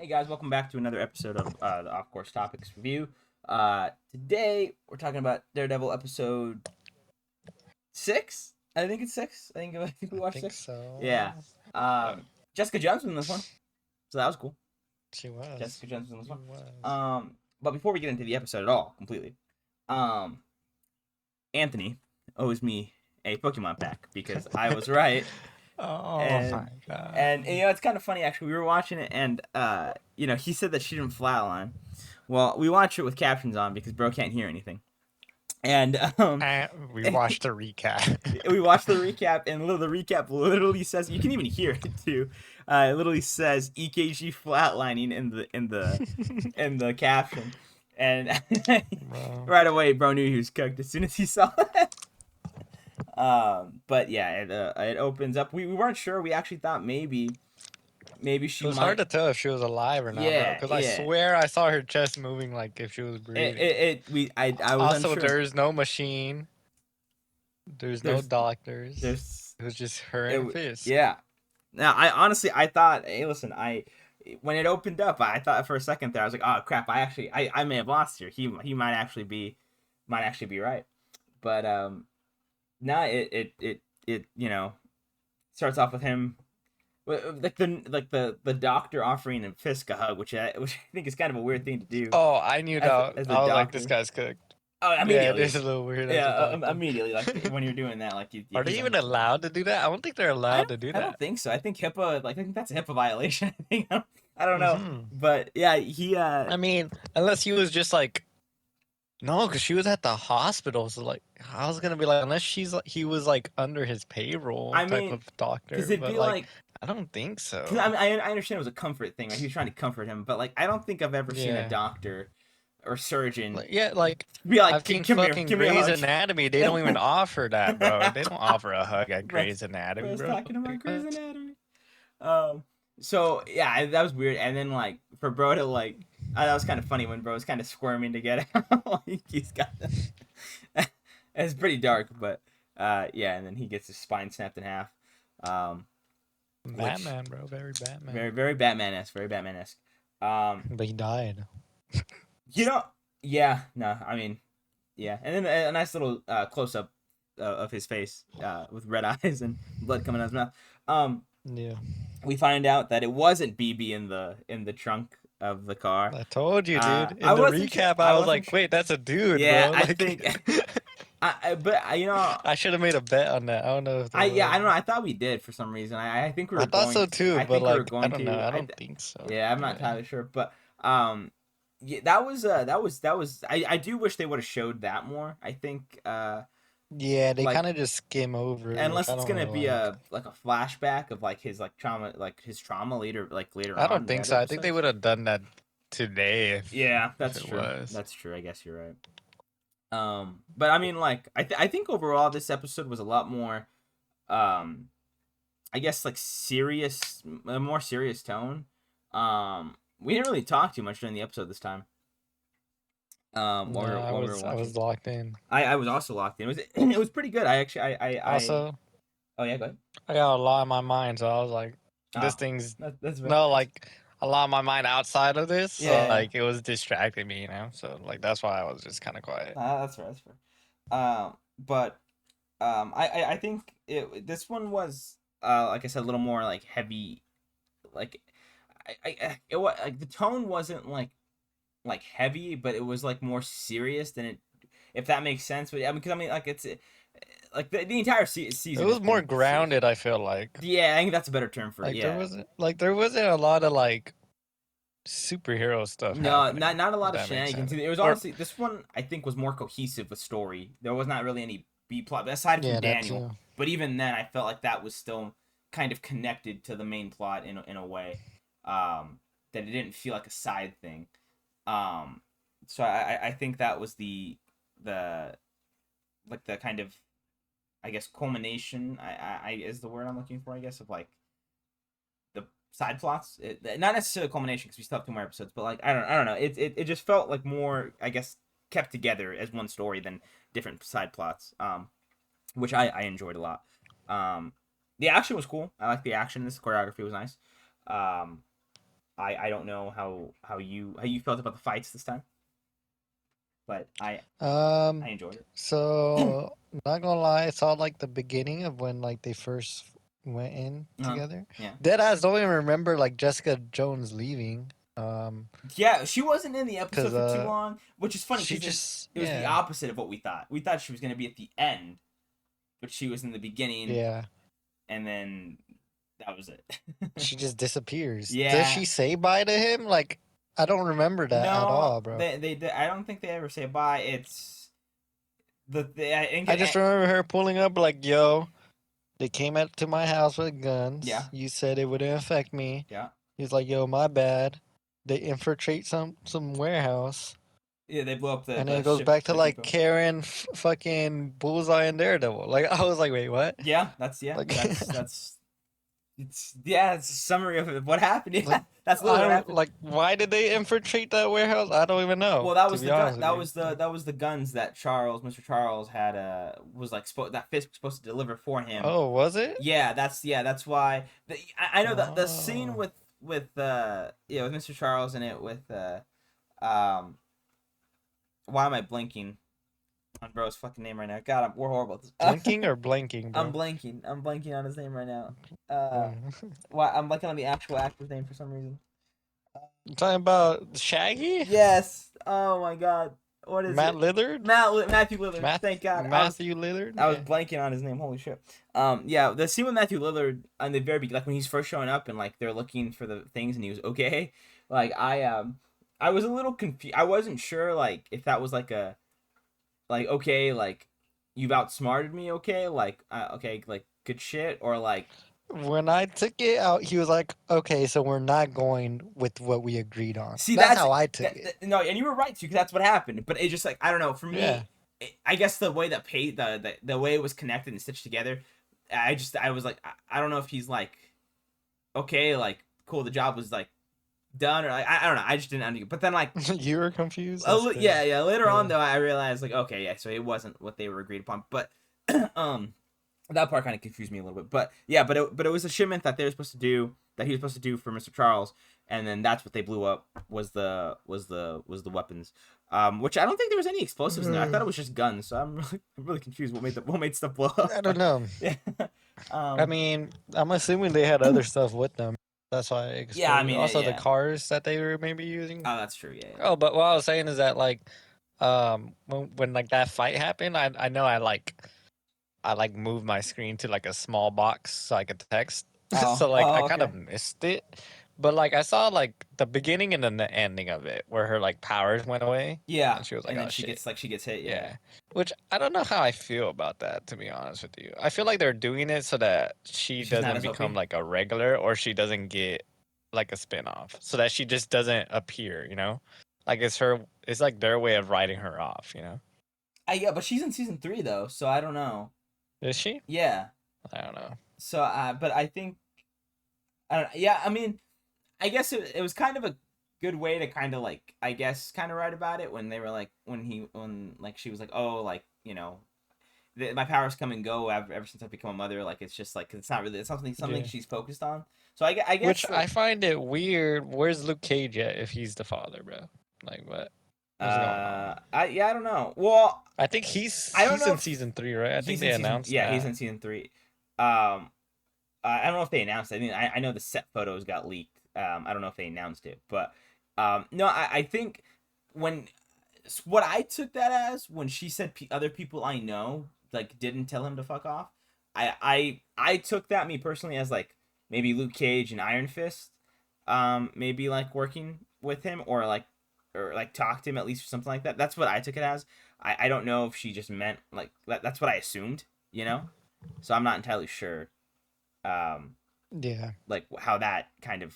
Hey guys, welcome back to another episode of the Off Course Topics Review. Today we're talking about Daredevil episode 6. I think it's 6. I think we I watched think 6. so. Yeah. Uh, Jessica Jones was in this one, so that was cool. she was. Jessica Jones was in this She one. was. But before we get into the episode at all, completely, um, Anthony owes me a Pokemon pack because I was right, Oh my and god. and it's kind of funny actually. We were watching it, and he said that she didn't flatline. Well, we watch it with captions on because bro can't hear anything. And And we watched the recap. we watched the recap, and the recap literally says you can even hear it too. It literally says EKG flatlining in the caption, and Bro. right away, bro knew he was cooked as soon as he saw it. But yeah, it opens up. We weren't sure. We actually thought maybe It she was hard might. to tell if she was alive or not, bro. Yeah, Because I yeah. swear I saw her chest moving like if she was It, breathing. it, it we I was Also, unsure. there's no machine. There's no There's doctors. there's It was just her it and Fisk. yeah. Now I thought, hey, listen, when it opened up, I thought for a second there I was like, oh crap, I may have lost here. He might actually be right. But now it starts off with him like the doctor offering him Fisk a hug, which I think is kind of a weird thing to do Oh, I knew as that. as a I was like, this doctor. guy's cooked. Oh, Yeah, it immediately. is a little weird as Yeah, a doctor. immediately. Like when you're doing that, like Are they he's even like, allowed to do that? I don't think they're I allowed don't to do I don't that. think so. I think HIPAA, like I think that's a HIPAA violation. I think I don't know, Hmm but yeah, he I mean, unless he was just like, no, because she was at the hospital. So like, I was gonna be like, unless she's like, he was like under his payroll I type mean, of because doctor. it'd But be like, like, I don't think because so. I understand it was a comfort thing, right? He was trying to comfort him, but like I don't think I've ever seen a Yeah, doctor or surgeon like yeah, like be like, I've seen Come here, fucking give me a Grey's hug." Anatomy. They don't even offer that, bro. They don't offer a hug at Bro's, Grey's Anatomy, bro's bro. talking about Like Grey's what? Anatomy. Um, so yeah, that was weird. And then like for bro to like, that was kind of funny when bro was kind of squirming to get out. Like he's got, it's pretty dark, but yeah. And then he gets his spine snapped in half, um, which Batman, bro, very Batman. very Batman esque, very Batman esque. Um, But he died. you know, yeah, no, I mean, yeah, and then a nice little close up of his face with red eyes and blood coming out of his mouth. Um, Yeah, we find out that it wasn't BB in the trunk of the car. I told you, dude. I In the wasn't sure. recap, I I was wasn't like, sure. wait, that's a dude, Yeah, bro. I Like. think. But I should have made a bet on that. I don't know if there I was. don't know. I thought we did for some reason. I think we I were thought going. so too, I but think we were like I going don't know. to. I don't think so. Yeah, I'm not Yeah. entirely sure, but yeah, that was. I do wish they would have showed that more. I think Yeah, they like kind of just skim over it, which unless I it's don't gonna really be like. a flashback of like his trauma later I on don't in the think other so. I think they episodes. would have done that today Yeah, if that's it true. was. That's true. I guess you're right. But I mean, like, I think overall this episode was a lot more, um, I guess like serious, a more serious tone. We didn't really talk too much during the episode this time. While No, we were I while we were was I watching, was locked in. I was also locked in. It was it was pretty good. I actually I Also, oh yeah, go ahead. I got a lot in my mind, so I was like, this Oh, thing's that's fair. no like a lot in my mind outside of this. So Yeah, like it was distracting me, you know. So like that's why I was just kind of quiet. that's fair. That's fair. But I think this one was like I said, a little more like heavy. Like it was like the tone wasn't like heavy, but it was like more serious than it, if that makes sense. But yeah, because I mean, like it's like the entire It season has was more been serious. grounded. I feel like. Yeah, I think that's a better term for it. Like there Yeah. wasn't a lot of like superhero stuff No, happening, not a if lot of that makes shenanigans. sense. It was Or honestly, this one I think was more cohesive with story. There was not really any B plot aside from yeah, that Daniel. too. But even then, I felt like that was still kind of connected to the main plot in a way, that it didn't feel like a side thing. Um, so I think that was the like the kind of, I guess, culmination. I is the word I'm looking for. I guess of like the side plots. Not necessarily culmination because we still have two more episodes, but like I don't know. It just felt like more, I guess, kept together as one story than different side plots. Which I enjoyed a lot. The action was cool. I like the action. This choreography was nice. Um, I don't know how you felt about the fights this time, but I enjoyed it. So not gonna lie, I saw like the beginning of when like they first went in Uh-huh. together. Yeah. Deadass don't even remember like Jessica Jones leaving. Yeah, she wasn't in the episode Cause for too long, which is funny she because just it was the yeah opposite of what we thought. We thought she was going to be at the end, but she was in the beginning, yeah and then that was it. she just disappears. Does Yeah. she say bye to him? Like I don't remember that at No, all, bro. they I don't think they ever say bye. It's I think I just remember her pulling up like, "Yo, they came up to my house with yeah, guns. You said it wouldn't affect me." yeah, He's like, "Yo, my bad." They infiltrate some warehouse. yeah. They blow up And then the it goes back to like depot. Karen fucking Bullseye and Daredevil. Like I was like, wait, what? Yeah, Like, that's it's a summary of what happened. like Yeah, that's I literally what don't happened. like why did they infiltrate that warehouse? I don't even know, Well, that to was be the gun. honest with you. That was the guns that Mr. Charles had. Was like that Fisk was supposed to deliver for him. Oh, was it? That's why. I know that the scene Oh, with with Mr. Charles in it with um. Why am I blinking on bro's fucking name right now? God, we're horrible at this. blinking or blanking, I'm bro? blanking. I'm blanking on his name right now. Oh. Why I'm blanking on the actual actor's name for some reason. You talking about Shaggy? Yes. Oh my God. What is Matt it? Lillard? Matthew Lillard. Thank God. Matthew Lillard? I was Yeah. blanking on his name. Holy shit. Yeah, the scene with Matthew Lillard on the very beginning, like when he's first showing up and like they're looking for the things and he was okay. Like I was a little confused. I wasn't sure like if that was like a like okay like you've outsmarted me okay okay like good shit or like When I took it out, he was like, "Okay, so we're not going with what we agreed on." see That's that's how I took it. no and you were right too because that's what happened but it just like I don't know for Yeah. me I guess the way that the way it was connected and stitched together I was like I don't know if he's like okay like cool the job was like done or like I don't know I just didn't understand but then like You were confused? That's crazy. yeah later on Yeah. though I realized like okay yeah so it wasn't what they were agreed upon but um that part kind of confused me a little bit but yeah but it was a shipment that they were supposed to do that he was supposed to do for Mr. Charles and then that's what they blew up was the weapons which I don't think there was any explosives in there I thought it was just guns so I'm really confused what made stuff blow up I don't know. yeah I um mean, I'm assuming they had other stuff with them. That's why it yeah I exploded. mean Also, the yeah cars that they were maybe using. oh that's true yeah Oh, but what I was saying is that like, when like that fight happened, I know I like moved my screen to like a small box so I could text. So like I kind okay of missed it. But like I saw like the beginning and then the ending of it where her like powers went away yeah and she was like, and then "Oh shit." she gets hit yeah Yeah. Which I don't know how I feel about that, to be honest with you. I feel like they're doing it so that she she's not doesn't as become OP like a regular or she doesn't get like a spin-off. So that she just doesn't appear, you know? Like it's like their way of writing her off, you know? yeah but she's in season 3 though so I don't know Is she? yeah I don't know. so but I think I don't yeah I mean I guess it was kind of a good way to kind of like I guess kind of write about it when they were like when like she was like oh like my powers come and go ever since I've become a mother like it's just like 'cause it's not really it's something Yeah. she's focused on so I Which guess I like find it weird. Where's Luke Cage at if he's the father, bro? Like what? What's going on? I don't know well I think he's I don't he's know in if season 3, right? I think he's in they season announced yeah he's in that. season 3 um I don't know if they announced it. I mean, I know the set photos got leaked. I don't know if they announced it, but no, I think when what I took that as when she said other people I know like didn't tell him to fuck off. I took that me personally as like maybe Luke Cage and Iron Fist, maybe like working with him or like talk to him at least or something like that. That's what I took it as. I don't know if she just meant like that's what I assumed, you know. So I'm not entirely sure Yeah. like how that kind of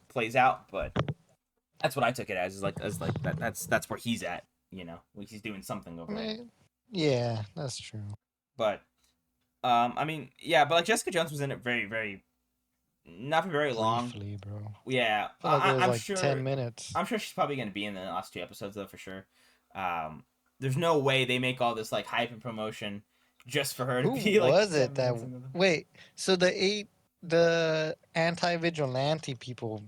plays out, but that's what I took it as like that's where he's at, like he's doing something over there. Yeah, that's true. But I mean, yeah, but like Jessica Jones was in it very very not for very long. Briefly, bro. Yeah, I feel like it was I'm like sure 10 minutes. she's probably gonna be in the last 2 episodes though for sure. There's no way they make all this like hype and promotion just for her to Who be like was it 10 minutes that into them. wait, so the anti-vigilante people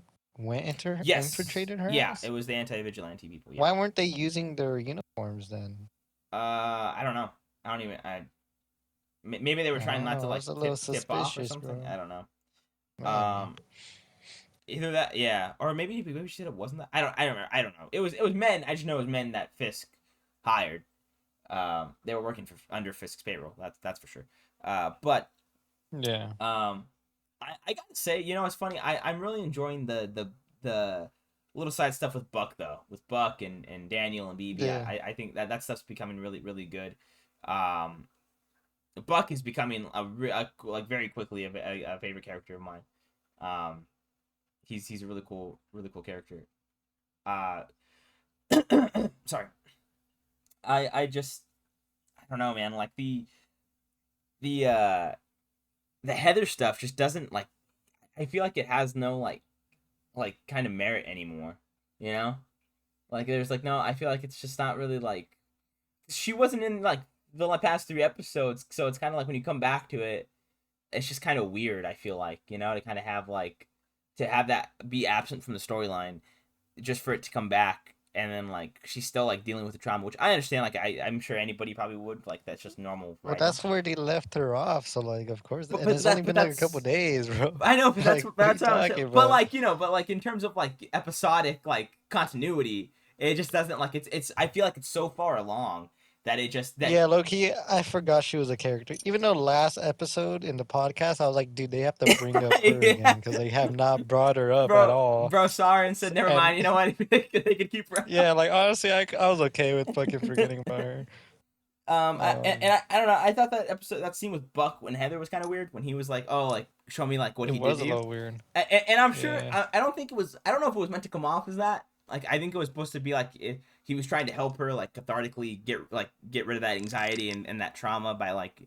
Yes, infiltrated her yeah, house? it was the anti-vigilante people. Yeah. Why weren't they using their uniforms then? I don't know. I don't even. Maybe they were I trying don't not to know. I like was a little tip off or suspicious, something. bro. I don't know. Maybe. Um, Either that, yeah, or maybe she said it wasn't that. I don't remember. I don't know. It was men. I just know it was men that Fisk hired. They were working for under Fisk's payroll. That's for sure. But Yeah. I gotta say, it's funny. I'm really enjoying the little side stuff with Buck though, with Buck and Daniel and BB. Yeah. I think that stuff's becoming really really good. Um, Buck is becoming like very quickly a favorite character of mine. Um, he's a really cool character. Uh, sorry. I just I don't know, man. Like the uh the Heather stuff just doesn't like. I feel like it has no like kind of merit anymore. You know, like there's like no. I feel like it's just not really like she wasn't in like the past 3 episodes, so it's kind of like when you come back to it, it's just kind of weird. I feel like to kind of have like to have that be absent from the storyline just for it to come back and then like she's still like dealing with the trauma, which I understand. Like I'm sure anybody probably would like that's just normal Well, writing. that's where they left her off. So, like, of course, But and but it's only that but been like a couple that's days, bro. I know, but Like, what are you that's what I'm saying. talking But about? like but like in terms of like episodic like continuity, it just doesn't like it's. I feel like it's so far along that it just that Yeah, Loki, I forgot she was a character. Even though last episode in the podcast, I was like, dude, they have to bring up her yeah, again because they have not brought her up at all. bro sorry and said never And mind. You know what? They could keep her yeah, like honestly, I was okay with fucking out. forgetting about her. I don't know. I thought that scene with Buck when Heather was kind of weird when he was like, "Oh, like show me like what It he did was to a you," little weird. and I'm sure Yeah. I don't think it was. I don't know if it was meant to come off as that. Like I think it was supposed to be like he was trying to help her like cathartically get rid of that anxiety and that trauma by like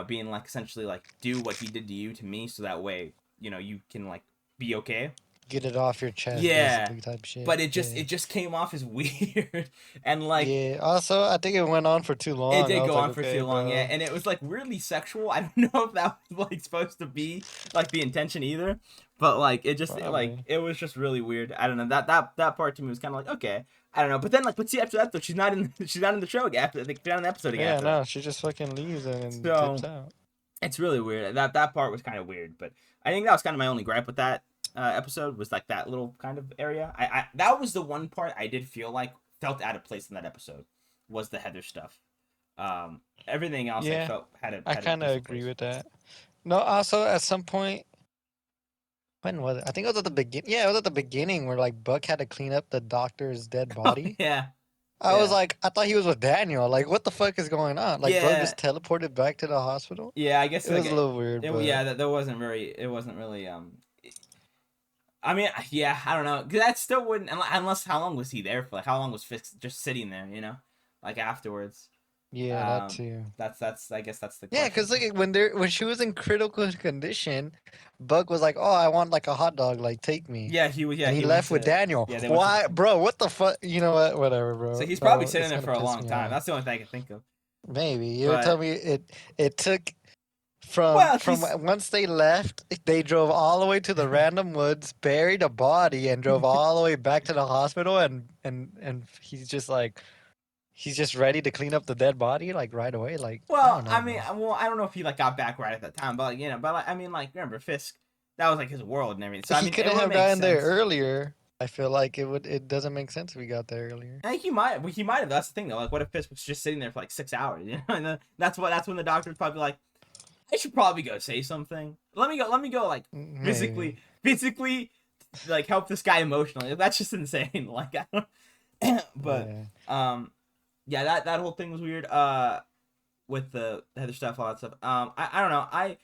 being like essentially like do what he did to you to me so that way you can like be okay. Get it off your chest, Yeah, basically, type shit. but it just Yeah. it just came off as weird and like Yeah. Also, I think it went on for too it long. did I was go like, on for okay, too long, yeah, bro. and it was like weirdly sexual. I don't know if that was like supposed to be like the intention either, but like Probably. it was just really weird. I don't know that part to me was kind of like okay, I don't know, but then like but see after that though she's not in the show again after she's not in the episode again Yeah, after that, no, she just fucking leaves and dips so out. it's really weird. That part was kind of weird, but I think that was kind of my only gripe with that episode was like that little kind of area. I that was the one part I did feel like felt out of place in that episode was the Heather stuff. Everything else I Yeah, felt I had a kind of decent agree place. with that. No, also at some point, when was it? I think it was at the beginning. Yeah, it was at the beginning where like Buck had to clean up the doctor's dead Oh body. yeah, I was yeah, like, I thought he was with Daniel. Like, what the fuck is going on? Like, Buck yeah, just teleported back to the hospital. yeah. I guess It was a like little weird, but yeah, that wasn't very. It wasn't really. I mean, yeah, I don't know. 'Cause that still wouldn't unless how long was he there for? Like how long was Fisk just sitting there? Like afterwards. yeah, that too. That's I guess that's the Yeah, question. because like when she was in critical condition, Buck was like, "Oh, I want like a hot dog. Like, take me." Yeah, he was. Yeah, And he he went left with to. Daniel. Yeah, they went to the. Why, bro? What the fuck? You know what? Whatever, So bro. he's probably No, sitting it's there gonna for a piss long me time. off. That's the only thing I can think of. Maybe you're But telling me it took from well, from he's once they left, they drove all the way to the random woods, buried a body, and drove all the way back to the hospital, and he's just ready to clean up the dead body like right away. Like I well. don't know, I mean, bro. I don't know if he like got back right at that time, but like but like, I mean, like remember Fisk, that was like his world and everything. So I He mean, it couldn't would have make gotten there sense. earlier. I feel like it doesn't make sense if we got there earlier. I think he might have. That's the thing though. Like, what if Fisk was just sitting there for like 6 hours? And then that's when the doctor's probably like, I should probably go say something. Let me go like Maybe. physically like help this guy emotionally. That's just insane. Like I don't but Yeah. yeah, that whole thing was weird. With the Heather stuff, all that stuff. I don't know. I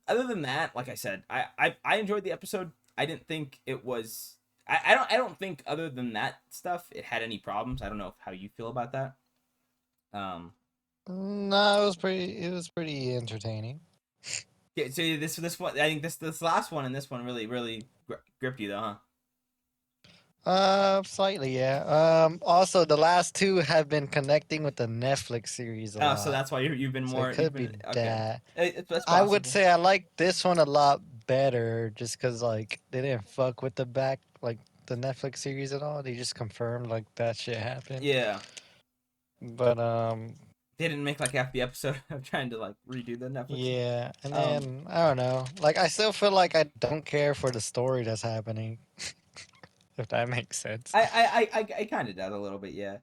other than that, like I said, I enjoyed the episode. I didn't think it was I don't think other than that stuff it had any problems. I don't know how you feel about that. Um No, it was pretty entertaining. yeah, so this one I think this last one and this one really gripped you though, huh? Slightly, yeah. Also the last two have been connecting with the Netflix series a Oh, so lot. that's why you've been So it more you've could be been okay. that. That's I would possible. say I like this one a lot better just because, like, they didn't fuck with the back, like the Netflix series at all. They just confirmed like that shit happened. Yeah. But They didn't make like half the episode of trying to like redo the Netflix. yeah, and Um, then I don't know. Like I still feel like I don't care for the story that's happening. If that makes sense. I kind of does a little bit, yeah.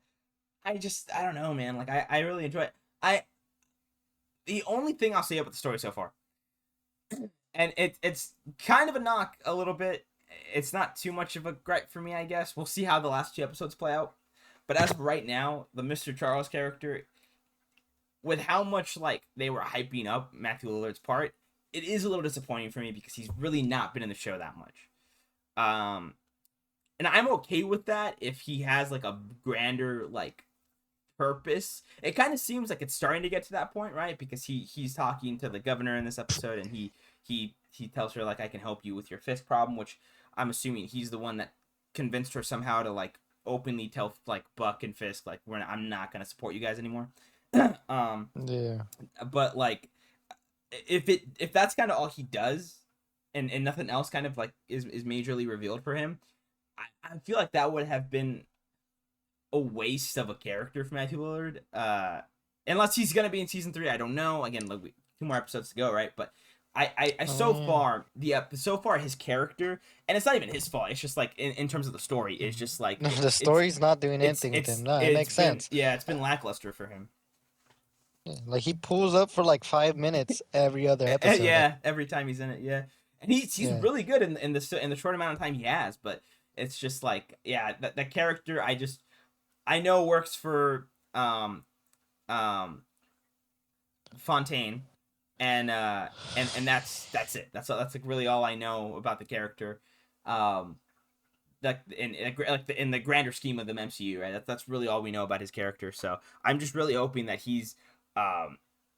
I don't know, man. Like I really enjoy it. The only thing I'll say about the story so far, and it's kind of a knock a little bit. It's not too much of a gripe for me, I guess. We'll see how the last 2 episodes play out. But as of right now, the Mr. Charles character, with how much like they were hyping up Matthew Lillard's part, it is a little disappointing for me because he's really not been in the show that much. And I'm okay with that if he has like a grander like purpose. It kind of seems like it's starting to get to that point, right? Because he's talking to the governor in this episode, and he tells her like, I can help you with your Fisk problem, which I'm assuming he's the one that convinced her somehow to like openly tell like Buck and Fisk like I'm not gonna support you guys anymore. Yeah. But like if that's kind of all he does, and nothing else kind of like is majorly revealed for him, I feel like that would have been a waste of a character for Matthew Lillard. Unless he's gonna be in season 3, I don't know. Again, like 2 more episodes to go, right? But I so far his character, and it's not even his fault. It's just like in terms of the story, it's just like The story's not doing anything with him. No, it makes sense. Yeah, it's been lackluster for him. Yeah, like he pulls up for like 5 minutes every other episode. Yeah, every time he's in it, yeah, and he's really good in the short amount of time he has. But it's just like, yeah, that character I know works for Fontaine, and that's it. That's like really all I know about the character. Like in the grander scheme of the MCU, right? That's really all we know about his character. So I'm just really hoping that he's,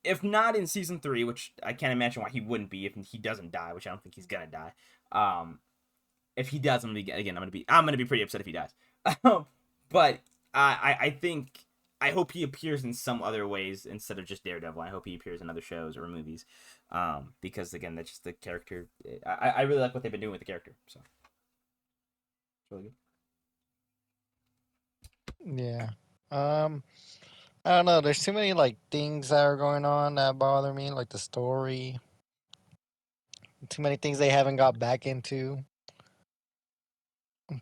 if not in season 3, which I can't imagine why he wouldn't be if he doesn't die, which I don't think he's gonna die. If he does, I'm gonna be pretty upset if he dies. But I think I hope he appears in some other ways instead of just Daredevil. I hope he appears in other shows or movies, because again, that's just the character. I really like what they've been doing with the character. So it's really good. Yeah. I don't know. There's too many like things that are going on that bother me, like the story. Too many things they haven't got back into.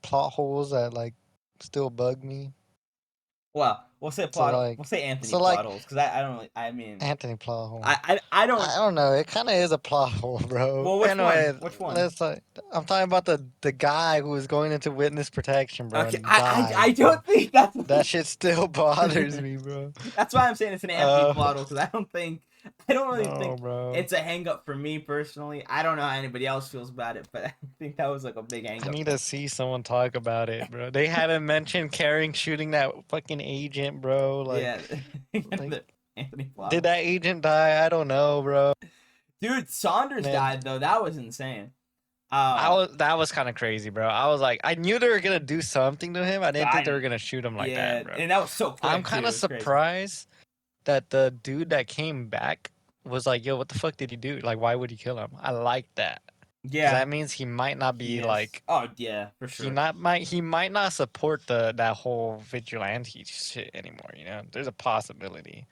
Plot holes that like still bug me. Well, we'll say Anthony plot holes, because I don't really, I mean, Anthony plot hole. I don't know. It kind of is a plot hole, bro. Well, which one? I'm talking about the guy who was going into witness protection, bro. Okay, and died, I don't think that shit still bothers me, bro. That's why I'm saying it's an Anthony plot hole, because I don't really think bro. It's a hang up for me personally. I don't know how anybody else feels about it, but I think that was like a big hang up. I need to see someone talk about it, bro. They haven't mentioned Carring shooting that fucking agent, bro. Like, yeah, like, Anthony plot. Did that agent die? I don't know, bro. Dude, Saunders died though. That was insane. That was kind of crazy, bro. I was like, I knew they were gonna do something to him. I didn't think they were gonna shoot him like that, bro. And that was so quick. I'm kind of surprised that the dude that came back was like, yo, what the fuck did he do? Like, why would he kill him? I like that. Yeah. That means he might not be like. Oh yeah, for sure. He might not support that whole vigilante shit anymore. You know, there's a possibility.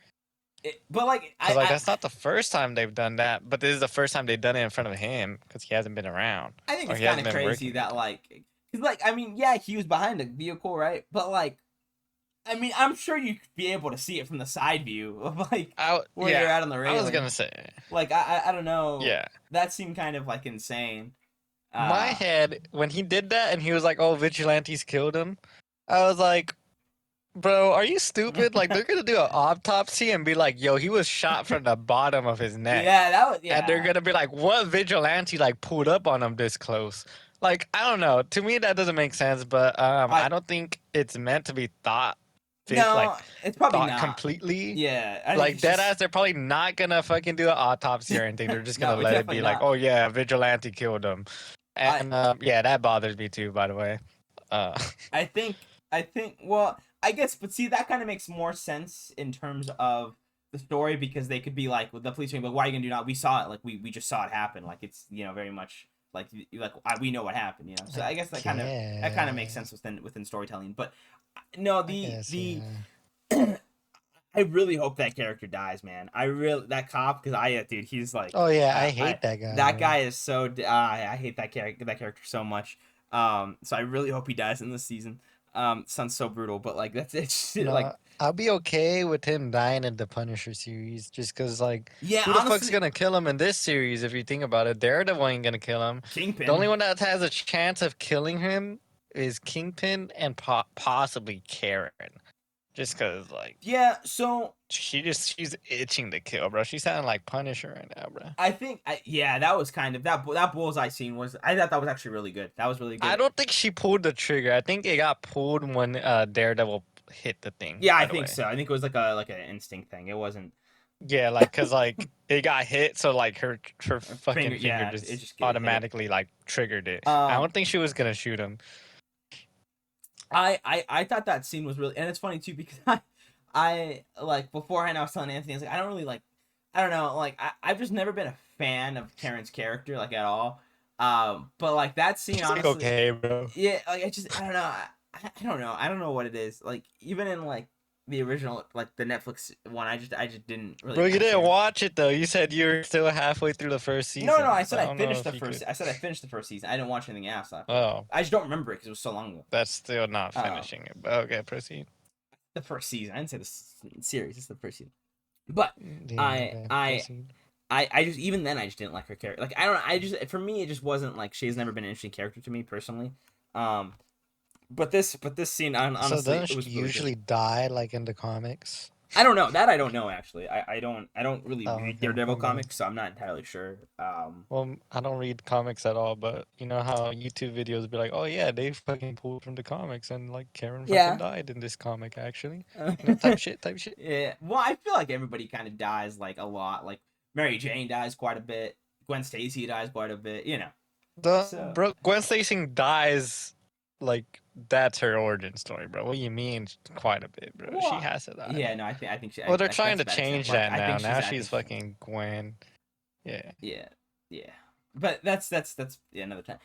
But like, that's not the first time they've done that. But this is the first time they've done it in front of him because he hasn't been around. I think it's kind of crazy that like, cause like, I mean, yeah, he was behind the vehicle, right? But like, I mean, I'm sure you could be able to see it from the side view of like where you're at on the railing. I was gonna say, like, I don't know. Yeah, that seemed kind of like insane. My head when he did that and he was like, "Oh, vigilantes killed him," I was like, "Bro, are you stupid? Like they're gonna do an autopsy and be like, yo, he was shot from the bottom of his neck." Yeah, that was. Yeah, and they're gonna be like, "What vigilante like pulled up on him this close?" Like I don't know. To me, that doesn't make sense. But I don't think it's meant to be thought. No, like, it's probably not completely. Yeah, like deadass, they're probably not gonna fucking do an autopsy or anything. They're just gonna let it be like, "Oh yeah, vigilante killed him." And yeah, that bothers me too. By the way, I think. Well, I guess, but see, that kind of makes more sense in terms of the story because they could be like, with the police being like, "Why are you gonna do that? We saw it. Like we just saw it happen. Like it's very much Like we know what happened, you know. So I I guess that kind of makes sense guess. within storytelling. But no, I guess, the yeah. I really hope that character dies, man. I really that cop because dude, he's like Oh yeah, I I hate that guy, that bro. guy is so I hate that character so much. So I really hope he dies in this season. Sounds so brutal, but like that's it's like No, I'll be okay with him dying in the Punisher series, just cause like, yeah, who the fuck's honestly, gonna kill him in this series? If you think about it, Daredevil ain't gonna kill him. The only Kingpin. one that has a chance of killing him is Kingpin and possibly Karen, just cause like Yeah, so she's itching to kill, bro. She sounding like Punisher right now, bro. I think yeah, that was kind of that bullseye scene was I thought that was actually really good. That was really I good. don't think she pulled the trigger. I think it got pulled when Daredevil hit the thing. Yeah, I By the think way. so. I think it was like an instinct thing. It wasn't Yeah, like cause like it got hit, so like her a fucking finger. finger Yeah, it just just hit it. automatically like triggered it. I Um, don't think she was gonna shoot him. I thought that scene was really, and it's funny too because I like beforehand I was telling Anthony I was like I don't really like, I don't know, like I've just never been a fan of Karen's character like at all. But like that scene She's like honestly, okay, bro. yeah, like I don't know, I don't know what it is. Like even in like the original like the Netflix one, I just didn't really Bro, you kind of didn't care. watch it though. You said you were still halfway through the first No, season, I so said I I don't know finished if the you first. could. I said I finished the first season. I didn't watch anything else after that. Oh, I just don't remember it because it was so long ago. that's still not Um, finishing it. But okay, proceed. the first season. I didn't say the series. It's the first season. But Yeah, I okay, I proceed. I just even then I just didn't like her character. Like I don't know, I just for me it just wasn't like she's never been an interesting character to me personally. Um, but this scene So honestly doesn't it she was really good. usually die like in the comics? I don't know that I don't know actually. I don't really Oh, read okay, Daredevil my bad. comics, so I'm not entirely sure. Well, I don't read comics at all, but you know how YouTube videos be like, "Oh yeah, they fucking pulled from the comics, and like Karen fucking Yeah. died in this comic, actually." You know, type shit, type shit. Yeah. Well, I feel like everybody kind of dies like a lot. Like Mary Jane dies quite a bit. Gwen Stacy dies quite a bit. You know. The So bro, Gwen Stacy dies, like that's her origin story, bro. What do you mean, quite a bit, bro? She what? has to die. Yeah. No. I think Well, they're trying that's a to bad change example. I, that I now. think Now she's. I she's think she's. fucking Gwen. Yeah. Yeah. Yeah. But that's yeah, another time.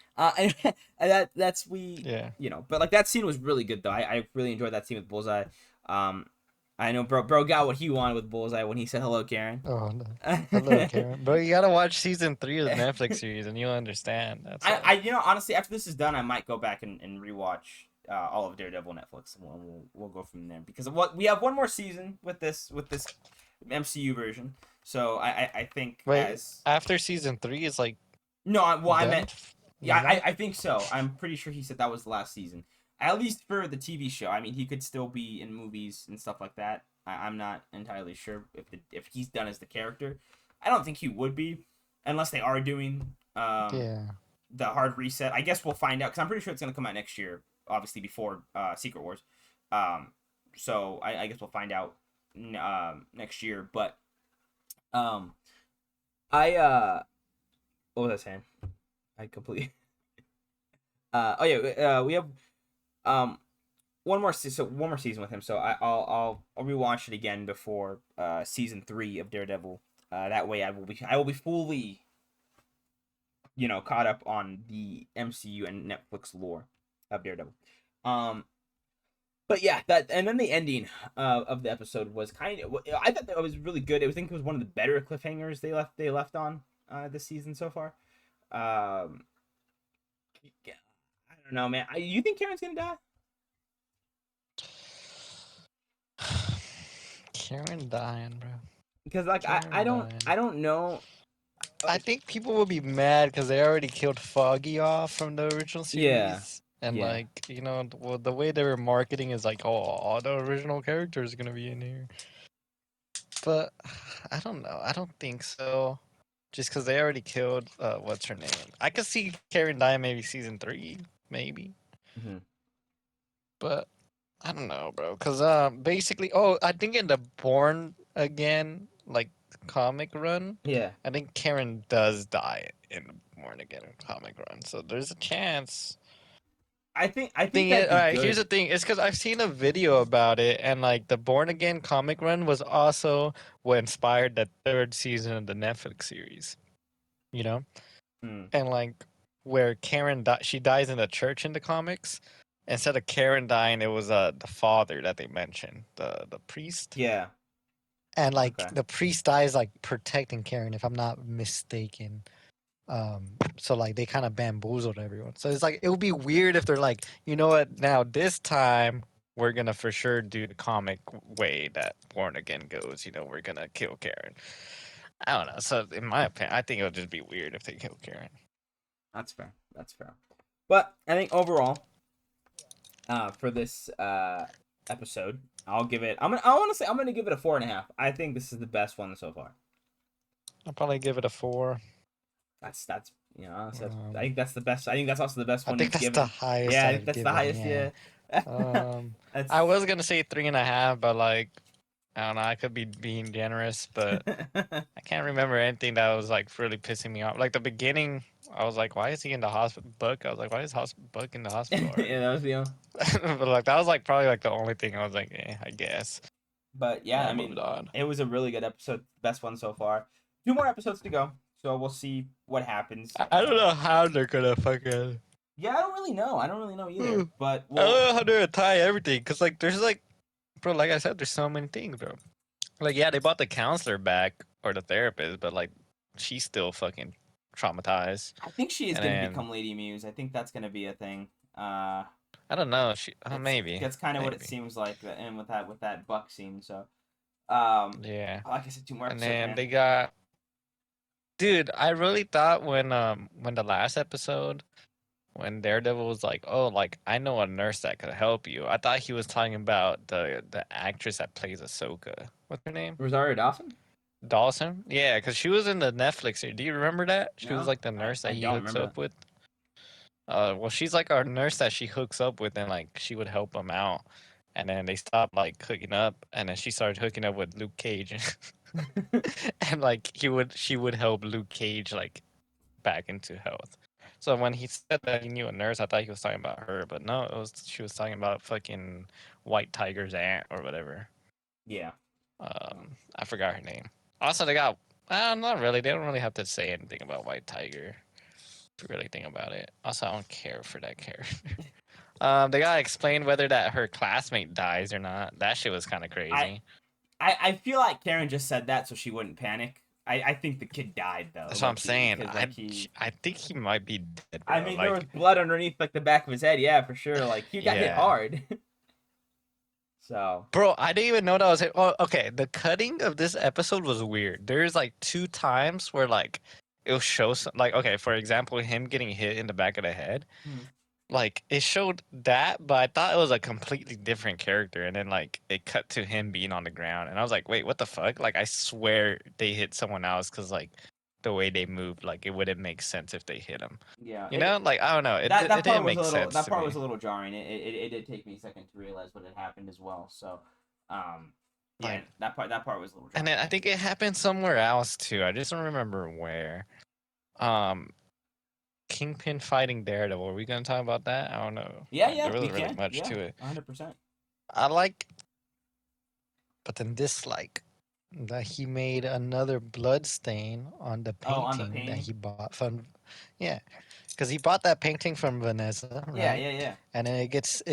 And that's we Yeah. But like that scene was really good though. I really enjoyed that scene with Bullseye. Um, I know bro got what he wanted with Bullseye when he said hello, Karen. Oh no. Hello, Karen. Bro, you gotta watch season 3 of the Netflix series and you'll understand. That's I, all. I honestly after this is done I might go back and rewatch all of Daredevil Netflix and we'll go from there because what we have one more season with this MCU version. So I think Wait, as after season 3 is like no well I done? meant yeah Done? I think so. I'm pretty sure he said that was the last season. At least for the TV show. I mean he could still be in movies and stuff like that. I'm not entirely sure if he's done as the character. I don't think he would be unless they are doing Yeah. the hard reset. I guess we'll find out because I'm pretty sure it's going to come out next year, obviously before Secret Wars. Um, so I guess we'll find out next year. But um, I what was I saying? I completely. Oh yeah, we have um one more season with him. So I'll rewatch it again before season 3 of Daredevil. That way I will be fully caught up on the MCU and Netflix lore of Daredevil. Um, but yeah, that and then the ending of the episode was kind of. I thought that was really good. I think it was one of the better cliffhangers they left on this season so far. Yeah, I don't know, man. You think Karen's gonna die? Karen dying, bro. Because like I Karen don't dying. I don't know. I think people will be mad because they already killed Foggy off from the original Yeah, series. And yeah. like, well, the way they were marketing is like, oh, all the original characters are gonna be in here. But I don't know. I don't think so. Just because they already killed, what's her name? I could see Karen dying maybe season 3, maybe. Mm-hmm. But I don't know, bro. Because basically, oh, I think in the Born Again, like, comic run, Yeah. I think Karen does die in the Born Again comic run. So there's a chance. I think Thing is, that'd all be right, here's the good. thing. It's because I've seen a video about it, and like the Born Again comic run was also what inspired the third season of the Netflix series. You know, Mm. and like where she dies in the church in the comics. Instead of Karen dying, it was the father that they mentioned, the priest. Yeah. And like Okay. the priest dies like protecting Karen, if I'm not mistaken. So like they kind of bamboozled everyone. So it's like it would be weird if they're like, you know what? Now this time we're gonna for sure do the comic way that Born Again goes. You know, we're gonna kill Karen. I don't know. So in my opinion, I think it would just be weird if they kill Karen. That's fair. That's fair. But I think overall, for this episode, I'll give it. I want to say I'm gonna give it a 4.5. I think this is the best one so far. I'll probably give it a 4. That's you know I Um, think that's the best. I think that's also the best I one think you've that's the given. highest Yeah, I think I've that's the given. highest. Yeah. Yeah. That's I was gonna say 3.5, but like I don't know. I could be being generous, but I can't remember anything that was like really pissing me off. Like the beginning, I was like, "Why is he in the hospital?" Buck, I was like, "Why is Buck in the hospital yeah, already?" that was the only. But like that was like probably like the only thing I was like, I guess. But And yeah, I I mean, moved on. it was a really good episode. Best one so far. 2 more episodes to go, so we'll see what happens. I don't know how they're gonna fucking. Yeah, I don't really know. I don't really know I either. But don't we'll. know how they're gonna tie everything, cause like there's like, bro, like I said, there's so many things, bro. Like yeah, they brought the counselor back or the therapist, but like she's still fucking traumatized. I think she is And gonna then become Lady Muse. I think that's gonna be a thing. I don't know, she It's maybe that's kind of what it maybe seems like, and with that Buck scene. So, yeah. like I said, 2 more And episodes, then man. they got dude. I really thought when the last episode when Daredevil was like, "Oh, like I know a nurse that could help you." I thought he was talking about the actress that plays Ahsoka. What's her name? Rosario Dawson? Dawson? Yeah, because she was in the Netflix series. Do you remember that? She was No, like the nurse I that he don't hooks remember up with. Well, she's like our nurse that she hooks up with, and like she would help him out. And then they stopped like hooking up, and then she started hooking up with Luke Cage, that. and like she would help Luke Cage like back into health. So when he said that he knew a nurse, I thought he was talking about her, but no, it was she was talking about fucking White Tiger's aunt or whatever. Yeah. Um, I forgot her name. Also, they got not really. They don't really have to say anything about White Tiger. If you really think about it. Also, I don't care for that character. They gotta explain whether that her classmate dies or not. That shit was kind of I, crazy. I feel like Karen just said that so she wouldn't panic. I think the kid died though, That's what I'm like he saying. because like he. I think he might be dead, I bro. mean, there was Like, blood underneath like the back of his head. Yeah, for sure. Like he got hit yeah. hard. So Bro, I didn't even know that was it. Oh, okay. The cutting of this episode was weird. There's like 2 times where like it'll show like okay, for example, him getting hit in the back of the head. hmm. Like it showed that, but I thought it was a completely different character, and then like it cut to him being on the ground, and I was like, wait, what the fuck? Like I swear they hit someone else because like the way they moved, like it wouldn't make sense if they hit him. Yeah, You know, like I don't know, that it part didn't was a make little sense that to part was me. a little jarring. It did take me a second to realize what had happened as well. So, um, yeah, Like, that part was a little and jarring. then I think it happened somewhere else too. I just don't remember where. Um, Kingpin fighting Daredevil. Are we gonna talk about that? I don't know. Yeah, Like, there yeah, we wasn't really can. much Yeah, to it. 100%. I like, but then dislike that he made another blood stain on the Oh, on the painting that painting. he bought from, yeah, because he bought that painting from Vanessa, Yeah, right? yeah, yeah. And then it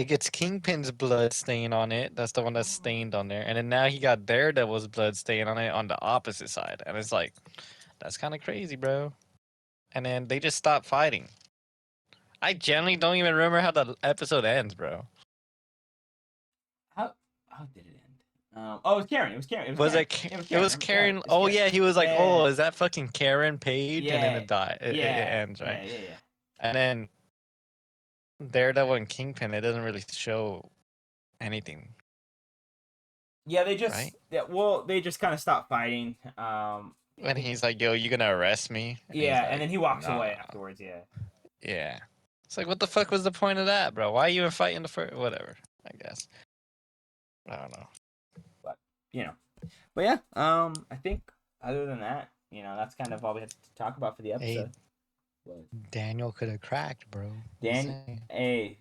gets Kingpin's blood stain on it. That's the one that's stained on there. And then now he got Daredevil's blood stain on it on the opposite side. And it's like, that's kind of crazy, bro. And then they just stopped fighting. I generally don't even remember how the episode ends, bro. How did it end? Oh, it was Karen. It was Karen. It was Was Karen. it? Yeah, it was It Karen. was I'm sorry. Karen. It's Oh Karen. yeah, he was like, Yeah, "Oh, is that fucking Karen Page?" And then yeah, it die. It yeah, ends right. yeah, yeah, yeah. And then Daredevil and Kingpin. It doesn't really show anything, Yeah, right? they just kind of stopped fighting. When he's like, "Yo, you gonna arrest me?" And he's Yeah, and like, then he walks "Nah." away afterwards. Yeah, Yeah. It's like, what the fuck was the point of that, bro? Why are you even fighting the first? Whatever. I guess. I don't know. but you know, but yeah. I think other than that, that's kind of all we have to talk about for the Hey, episode. But Daniel could have cracked, bro. Just Dan, saying. hey,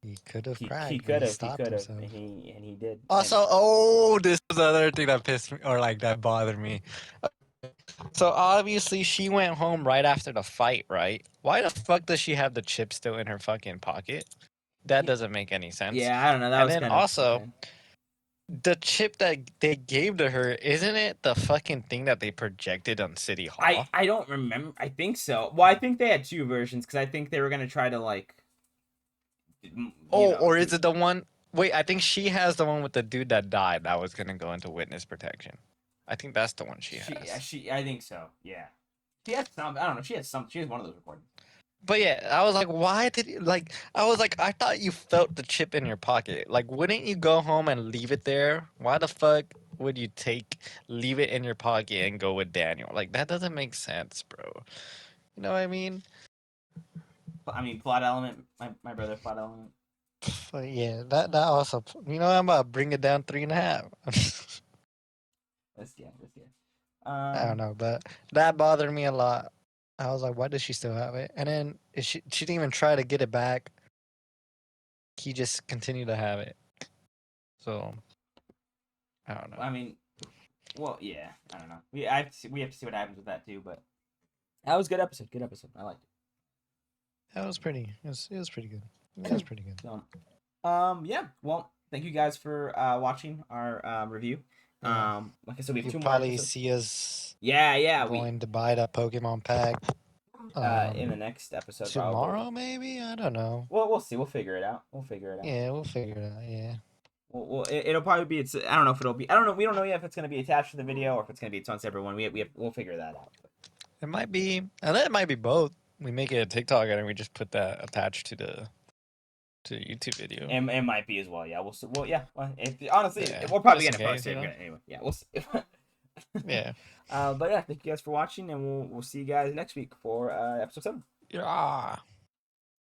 He could have he cracked, but he he stopped could have, himself. and he did. And Also, oh, this was the other thing that pissed me or like that bothered me. So obviously she went home right after the fight, right? Why the fuck does she have the chip still in her fucking pocket? That Yeah, doesn't make any sense. yeah, I don't know. That And was then kind of also, okay. the chip that they gave to her, isn't it the fucking thing that they projected on City Hall? I don't remember. I think so. Well, I think they had two versions because I think they were gonna try to like, Oh, or do. is it the one? Wait, I think she has the one with the dude that died that was gonna go into witness protection. I think that's the one she has. I think so. Yeah. She has some. I don't know. She has some. She has one of those recordings. But yeah, I was like, why did you like? I was like, I thought you felt the chip in your pocket. Like, wouldn't you go home and leave it there? Why the fuck would you leave it in your pocket and go with Daniel? Like, that doesn't make sense, bro. You know what I mean? I mean, plot element. My brother plot element. But yeah, that also. You know, I'm about to bring it down 3.5. That's yeah. That's yeah. I don't know, but that bothered me a lot. I was like, why does she still have it? And then she didn't even try to get it back. He just continued to have it. So I don't know. I mean, well, yeah. I don't know. We have to see what happens with that too. But that was a good episode. Good episode. I liked it. That was pretty. It was pretty good. It was pretty good. So, yeah. Well, thank you guys for watching our review. Yeah. Like I said, we have You'll two more probably episodes. see us Yeah, yeah. We going to buy that Pokemon pack in the um next episode probably. tomorrow, maybe. I don't know. Well, we'll see. We'll figure it out. We'll figure it out. Yeah, we'll figure it out. Yeah, It'll probably be. It's. I don't know if it'll be. I don't know. We don't know yet if it's gonna be attached to the video or if it's gonna be its own separate one. We'll figure that out. it might be, and then it might be both. We make it a TikTok and then we just put that attached to the YouTube video. It might be as well. Yeah. We'll. Well, yeah. Well, honestly, Yeah, we're probably just in gonna post case, it you know? anyway. Yeah. We'll see. Yeah. But yeah, thank you guys for watching, and we'll see you guys next week for episode 7. Yeah.